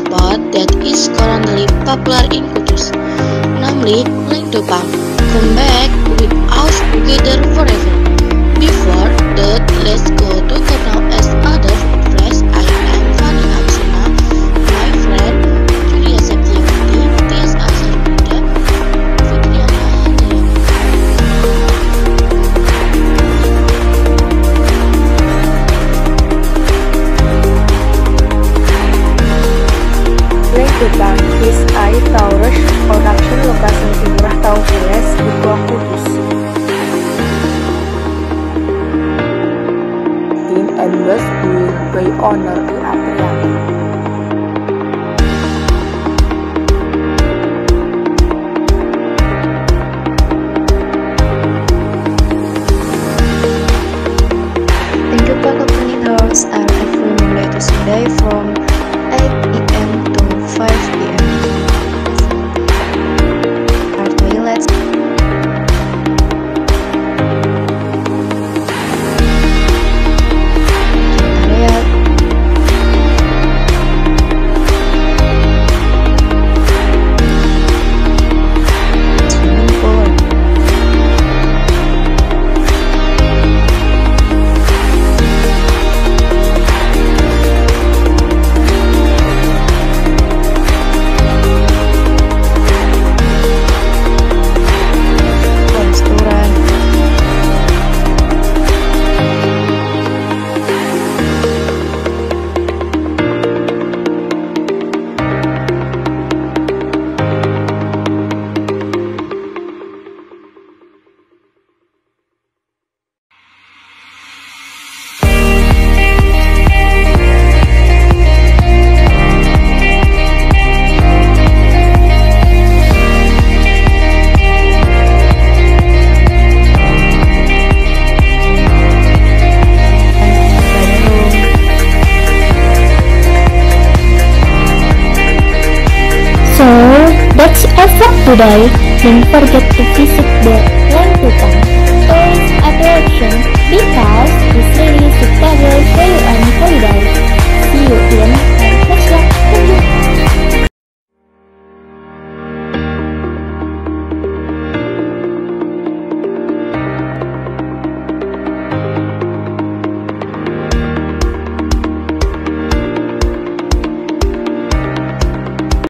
spot that is currently popular in Kudus, namely Lengdopang. Come back with us together forever. Before that, let's go to Kenal as other friends. I am Fani Absina, my friend Julia Septiawati, Tias Azhar Buddha, Fitriana Handayani. Lengdopang is a tourist production lokasi di Murah Taung Village di Gua Kudus. And was built by owner di Apriani. Lengdopang opening hours are every Monday to Sunday from 8 p.m. to 5 p.m. Our toilets So, that's all for today. Don't forget to visit the Lengdopang tourist attraction because it's really suitable for you on holiday. See you in